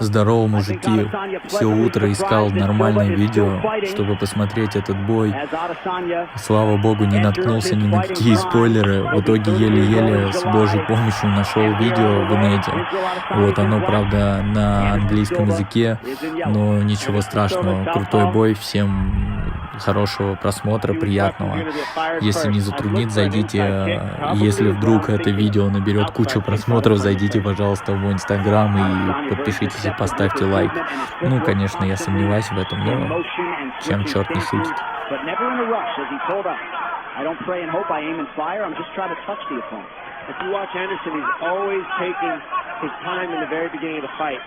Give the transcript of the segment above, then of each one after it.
Здорово, мужики. Все утро искал нормальное видео, чтобы посмотреть этот бой. Слава богу, не наткнулся ни на какие спойлеры. В итоге еле-еле с божьей помощью нашел видео в инете. Вот оно, правда, на английском языке, но ничего страшного. Крутой бой, всем хорошего просмотра, приятного. Если не затруднит, зайдите. Если вдруг это видео наберет кучу просмотров, зайдите, пожалуйста, в мой инстаграм и подпишитесь и поставьте лайк. Ну, конечно, я сомневаюсь в этом, но чем черт не судит. If you watch Anderson, he's always taking his time in the very beginning of the fight.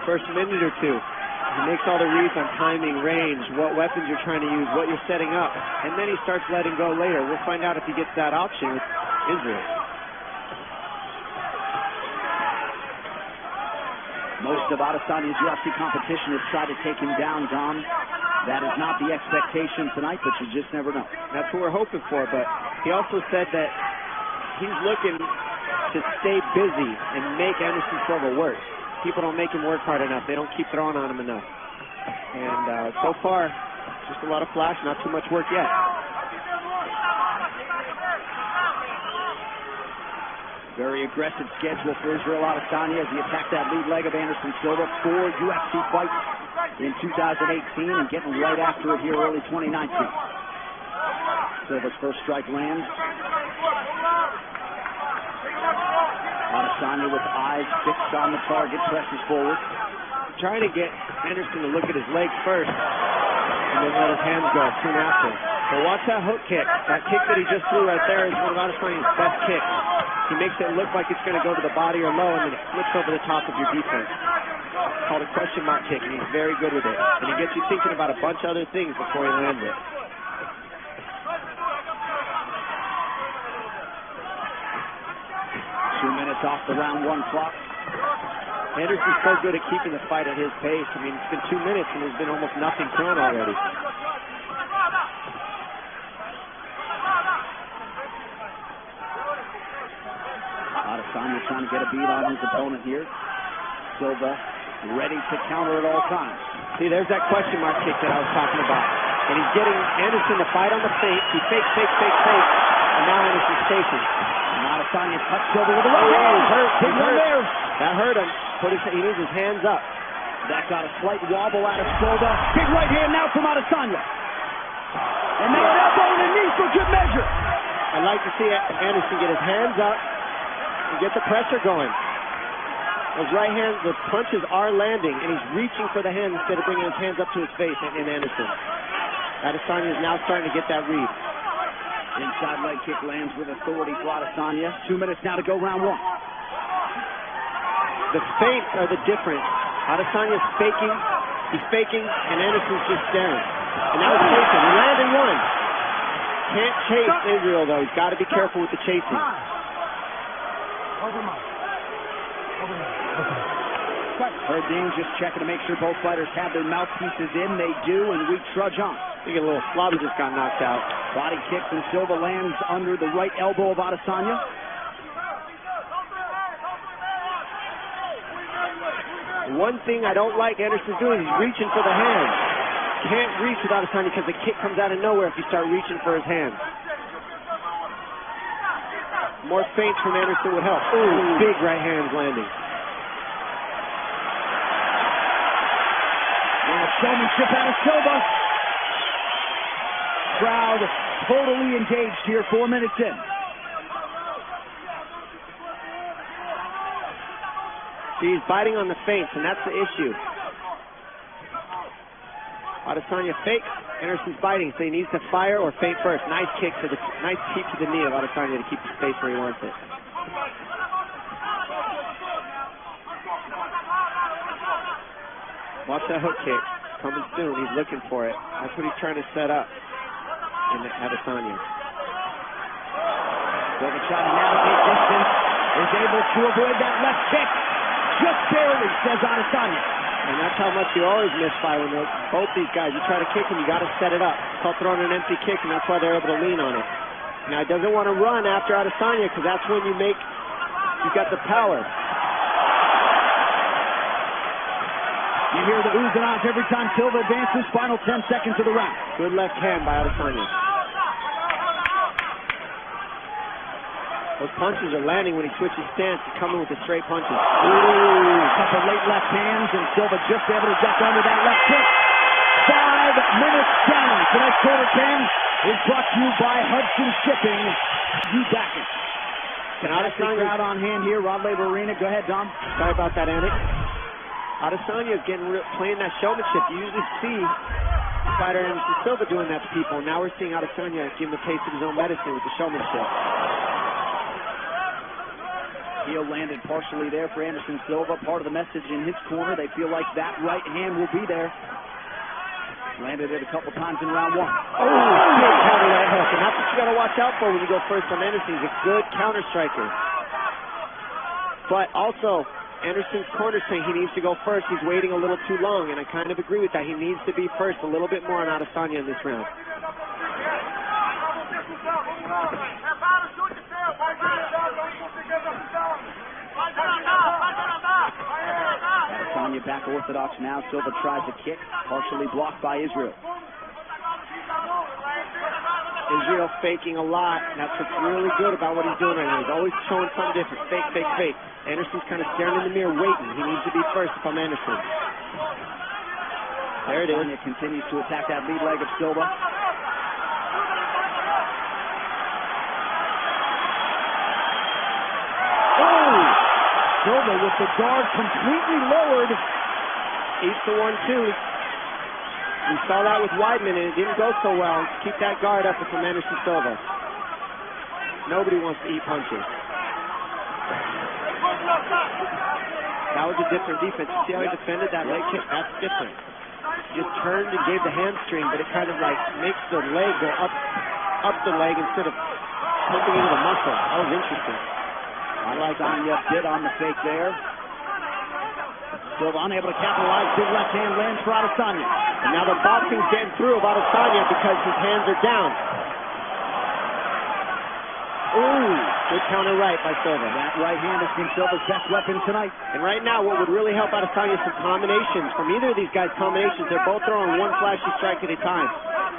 First minute or two, he makes all the reads on timing, range, what weapons you're trying to use, what you're setting up, and then he starts letting go later. We'll find out if he gets that option with Israel. Most of Adesanya's UFC competition has tried to take him down, Dom. That is not the expectation tonight, but you just never know. That's what we're hoping for, but he also said that he's looking to stay busy and make Anderson Silva work. People don't make him work hard enough. They don't keep throwing on him enough. And so far, just a lot of flash, not too much work yet. Very aggressive schedule for Israel Adesanya as he attacked that lead leg of Anderson Silva. 4 UFC fights in 2018 and getting right after it here early 2019. Silva's first strike lands. Adesanya with eyes fixed on the target, presses forward. Trying to get Anderson to look at his legs first and then let his hands go soon after. But watch that hook kick. That kick that he just threw right there is one of Adesanya's best kicks. He makes it look like it's going to go to the body or low, and then it flips over the top of your defense. It's called a question mark kick, and he's very good with it. And he gets you thinking about a bunch of other things before he lands it. 2 minutes off the round 1 clock. Anderson's so good at keeping the fight at his pace. I mean, it's been 2 minutes and there's been almost nothing thrown already. Adesanya trying to get a beat on his opponent here. Silva ready to counter at all times. See, there's that question mark kick that I was talking about. And he's getting Anderson to fight on the feint. He fakes, and now Anderson's chasing. Adesanya touched Silva with a right hand. He's hurt. Big one there. That hurt him. He needs his hands up. That got a slight wobble out of Silva. Big right hand now from Adesanya. And now an elbow and a knee for good measure. I'd like to see Anderson get his hands up and get the pressure going. Those right hands, the punches are landing, and he's reaching for the hand instead of bringing his hands up to his face in Anderson. Adesanya is now starting to get that read. Inside leg kick lands with authority for Adesanya. 2 minutes now to go, round 1. The feints are the difference. Adesanya's faking, he's faking, and Anderson's just staring. And now he's chasing. He landed one. Can't chase Israel, though. He's got to be careful with the chasing. Herb Dean just checking to make sure both fighters have their mouthpieces in. They do, and we trudge on. I think a little Slobby just got knocked out. Body kick from Silva lands under the right elbow of Adesanya. One thing I don't like Anderson's doing, he's reaching for the hand. Can't reach with Adesanya because the kick comes out of nowhere if you start reaching for his hand. More feints from Anderson would help. Ooh, big right hands landing. Showmanship out of Silva. Crowd totally engaged here 4 minutes in. He's biting on the feints, and that's the issue. Adesanya fakes, Anderson's biting, so he needs to fire or feint first. Nice kick to the knee of Adesanya to keep his face where he wants it. Watch that hook kick. Coming soon. He's looking for it. That's what he's trying to set up in Adesanya. Silva trying to navigate distance. Is able to avoid that left kick. Just barely, says Adesanya. And that's how much you always misfire when both these guys, you try to kick them, you got to set it up. It's called throwing an empty kick, and that's why they're able to lean on it. Now, he doesn't want to run after Adesanya because that's when you've got the power. hear the oohs and ahs every time Silva advances. Final 10 seconds of the round. Good left hand by Adesanya. Those punches are landing when he switches stance and coming with the straight punches. Ooh, couple late left hands, and Silva just able to duck under that left kick. 5 minutes down. Tonight's quarter 10 is brought to you by Hudson Shipping. You back it. Can Adesanya crowd on hand here, Rod Laver Arena. Go ahead, Dom. Sorry about that, Andy. Adesanya is playing that showmanship. You usually see fighter Anderson Silva doing that to people. Now we're seeing Adesanya give him a taste of his own medicine with the showmanship. Heel landed partially there for Anderson Silva. Part of the message in his corner. They feel like that right hand will be there. Landed it a couple times in round 1. Oh, good counter right hook. And that's what you got to watch out for when you go first on Anderson. He's a good counter striker. But also, Anderson's corner saying he needs to go first. He's waiting a little too long, and I kind of agree with that. He needs to be first a little bit more on Adesanya in this round. Adesanya back orthodox now. Silva tries a kick, partially blocked by Israel. Israel faking a lot. That's what's really good about what he's doing right now. He's always showing something different. Fake, fake, fake. Anderson's kind of staring in the mirror, waiting. He needs to be first if I'm Anderson. There it is. Adesanya continues to attack that lead leg of Silva. Oh! Silva with the guard completely lowered. Eats the 1-2. We saw that with Weidman, and it didn't go so well. Keep that guard up from Anderson Silva. Nobody wants to eat punches. That was a different defense. You see how he defended that leg kick? That's different. Just turned and gave the hamstring, but it kind of like makes the leg go up the leg instead of pumping into the muscle. That was interesting. I like Anya bit on the fake there. Silva unable to capitalize. Big left hand lands for Adesanya. And now the boxing's getting through of Adesanya because his hands are down. Ooh, good counter right by Silva. That right hand has been Silva's best weapon tonight. And right now, what would really help Adesanya is some combinations. From either of these guys' combinations, they're both throwing one flashy strike at a time.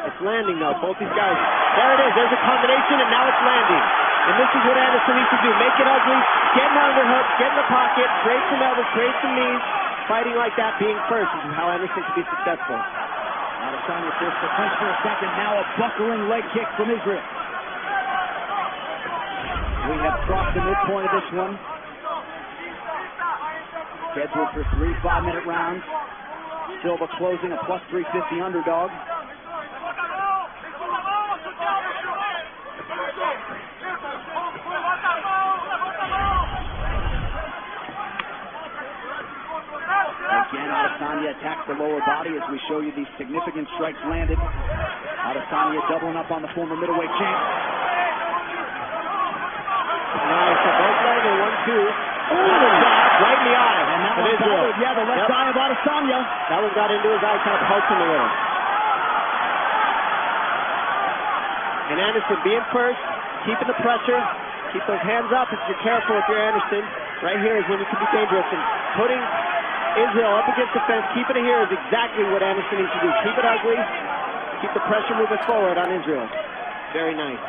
It's landing, though. Both these guys. There it is. There's a combination, and now it's landing. And this is what Anderson needs to do. Make it ugly. Get an underhook. Get in the pocket. Create some elbows. Create some knees. Fighting like that, being first, is how Anderson can be successful. Adesanya forced the punch for a second. Now a buckling leg kick from Israel. We have crossed the midpoint of this one. Scheduled for 3 5-minute rounds. Silva closing a plus 350 underdog. Again, Adesanya attacks the lower body as we show you these significant strikes landed. Adesanya doubling up on the former middleweight champ. Nice. So both legs are 1-2. Right in the eye. And that one followed, the left eye of Adesanya. That one got into his eye, kind of poked him a little. And Anderson being first, keeping the pressure, keep those hands up if you're careful if you're Anderson. Right here is when it can be dangerous. And putting Israel up against the fence, keeping it here is exactly what Anderson needs to do. Keep it ugly, keep the pressure moving forward on Israel. Very nice.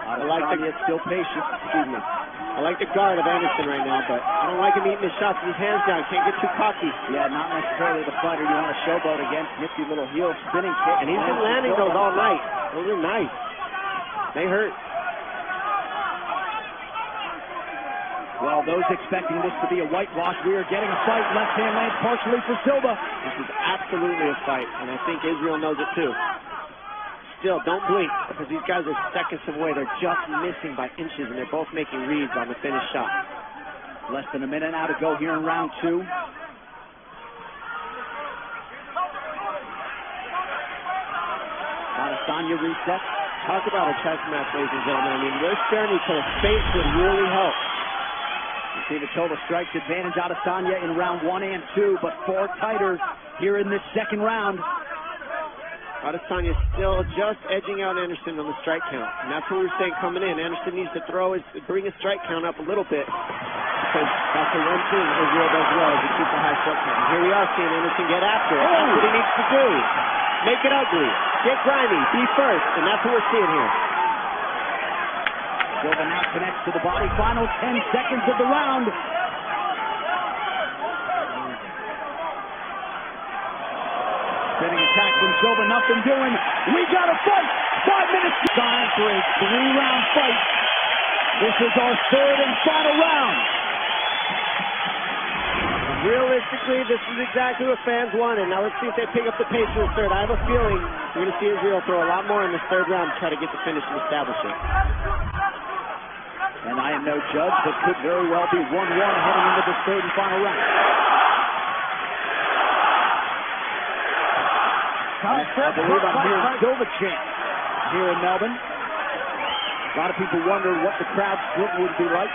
Adesanya is still patient. Excuse me. I like the guard of Anderson right now, but I don't like him eating his shots with his hands down. Can't get too cocky. Yeah, not necessarily the fighter you want to showboat against. Nifty little heel spinning kick. And he's been landing those all night. Those are nice. They hurt. Well, those expecting this to be a whitewash, we are getting a fight. Left hand lands partially for Silva. This is absolutely a fight, and I think Israel knows it too. Still, don't blink, because these guys are seconds away. They're just missing by inches, and they're both making reads on the finished shot. Less than a minute now to go here in round 2. Adesanya resets. Talk about a chess match, ladies and gentlemen. I mean, they're staring each other. Space would really help. You see the total strikes advantage Adesanya in round 1 and 2, but 4 tighter here in this second round. Adesanya still just edging out Anderson on the strike count. And that's what we were saying coming in. Anderson needs to bring his strike count up a little bit. Because that's the one thing Israel does well, is to keep the high strike count. Here we are seeing Anderson get after it. That's what he needs to do. Make it ugly. Get grimy. Be first. And that's what we're seeing here. Silva now connects to the body. Final 10 seconds of the round. Spinning attack from Silva, nothing doing. We got a fight. 5 minutes time for a 3-round fight. This is our third and final round. Realistically, this is exactly what fans wanted. Now let's see if they pick up the pace in the third. I have a feeling we're going to see Israel throw a lot more in this third round to try to get the finish and establish it. And I am no judge, but could very well be 1-1 heading into this third and final round. I believe I'm hearing Silva chant here in Melbourne. A lot of people wondered what the crowd split would be like.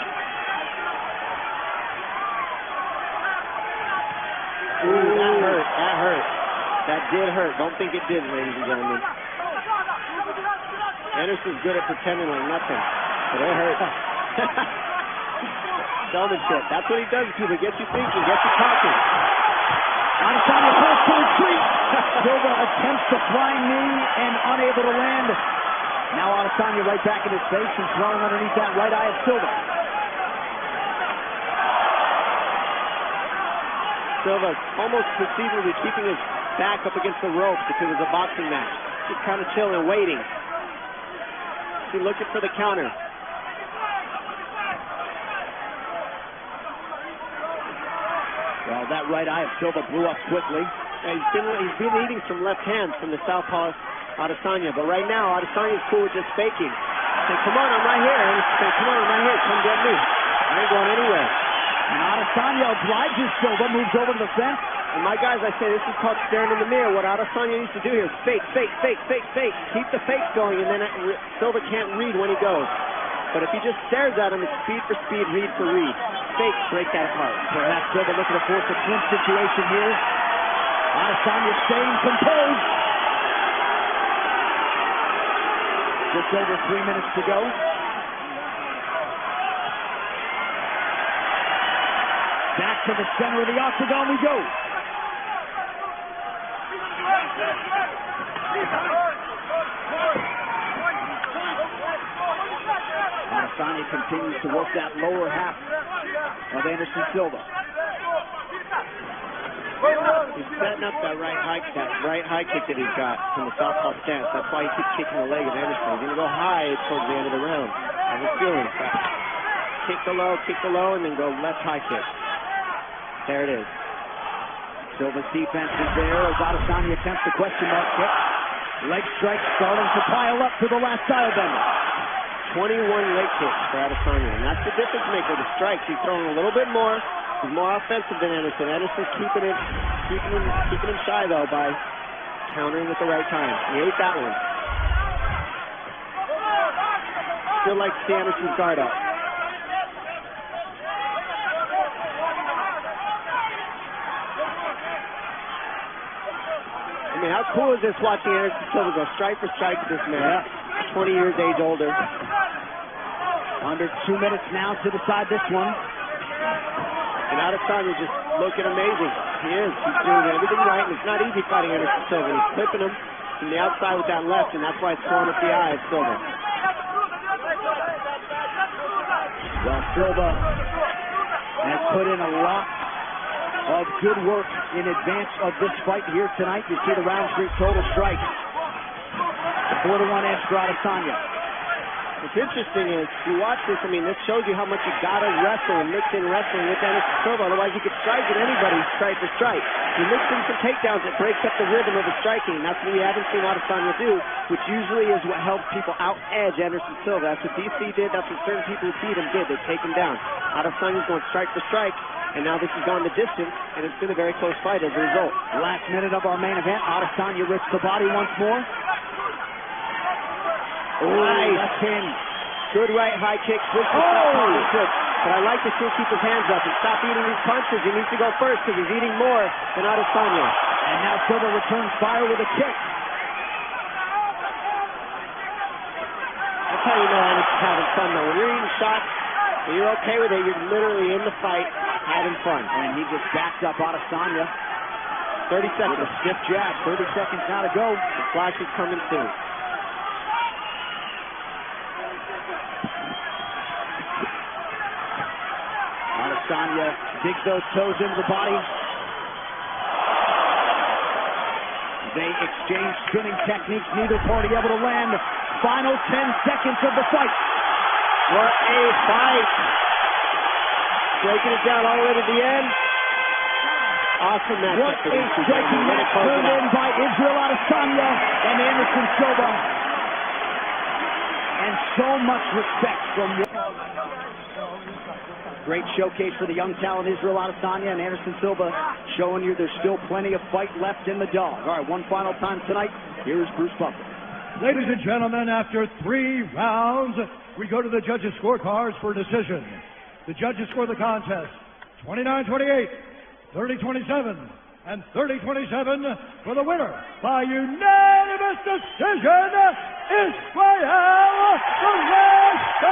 Ooh, that hurt. That hurt. That did hurt. Don't think it did, ladies and gentlemen. Anderson's good at pretending like nothing, but it hurt. Showmanship. That's what he does to people. Gets you thinking, gets you talking. Adesanya forced to retreat. Silva attempts the flying knee and unable to land. Now Adesanya right back in his face and throwing underneath that right eye of Silva. Silva almost conceivably keeping his back up against the ropes if it was a boxing match. Just kind of chilling, waiting. He's looking for the counter. Well, that right eye of Silva blew up quickly. He's been eating some left hands from the southpaw Adesanya, but right now Adesanya's cool with just faking. Say, come on, I'm right here. And he's saying, come on, I'm right here. Come get me. I ain't going anywhere. And Adesanya obliges Silva, moves over to the fence. And my guys, I say this is called staring in the mirror. What Adesanya needs to do here is fake, fake, fake, fake, fake. Keep the fake going, and then Silva can't read when he goes. But if he just stares at him, it's speed for speed, read for read. Fake, break that apart. Perhaps Silva looking to force a clinch situation here. Adesanya staying composed. Just over 3 minutes to go. Back to the center of the octagon we go. Adesanya continues to work that lower half of Anderson Silva. He's setting up that right high kick that he's got from the southpaw stance. That's why he keeps kicking the leg of Anderson. He's going to go high towards the end of the round. I have a feeling. Kick the low, and then go left high kick. There it is. Silva's defense is there as Adesanya attempts the question mark kick. Leg strike starting to pile up to the last style bender. 21 leg kicks for Adesanya, and that's the difference maker. The strikes, he's throwing a little bit more. He's more offensive than Anderson. Anderson's keeping him shy though by countering at the right time. He ate that one. Still like to see Anderson's guard up. I mean, how cool is this watching Anderson Silva go strike for strike with this man? 20 years age older. Under 2 minutes now to decide this one. And Adesanya just looking amazing. He is. He's doing everything right, and it's not easy fighting Anderson Silva. He's clipping him from the outside with that left, and that's why it's throwing up the eye of Silva. Well, Silva has put in a lot of good work in advance of this fight here tonight. You see the round street total strikes. 4-1 edge for Adesanya. What's interesting is, you watch this, I mean, this shows you how much you gotta wrestle and mix in wrestling with Anderson Silva. Otherwise, you could strike at anybody strike for strike. You mix in some takedowns, it breaks up the rhythm of the striking. And that's what we haven't seen Adesanya do, which usually is what helps people out-edge Anderson Silva. That's what DC did. That's what certain people who beat him did. They take him down. Adesanya's going strike for strike. And now this has gone the distance, and it's been a very close fight as a result. Last minute of our main event, Adesanya risks the body once more. Nice. Left hand. Good right high kick. But I like to see him keep his hands up and stop eating these punches. He needs to go first because he's eating more than Adesanya. And now Silva returns fire with a kick. fun, though. When you're eating shots and you're okay with it, you're literally in the fight, having fun. And he just backed up Adesanya. 30 seconds. With a stiff jab. 30 seconds now to go. The flash is coming soon. Adesanya digs those toes into the body. They exchange spinning techniques, neither party able to land. Final 10 seconds of the fight. What a fight. Breaking it down all the way to the end. Awesome match. What a striking match turned in by Israel Adesanya and Anderson Silva. And so much respect from you. Great showcase for the young talent Israel Adesanya and Anderson Silva, showing you there's still plenty of fight left in the dog. All right, one final time tonight. Here is Bruce Buffer. Ladies and gentlemen, after 3 rounds, we go to the judges' scorecards for decision. The judges score the contest 29-28, 30-27, and 30-27 for the winner by unanimous decision, Israel the Last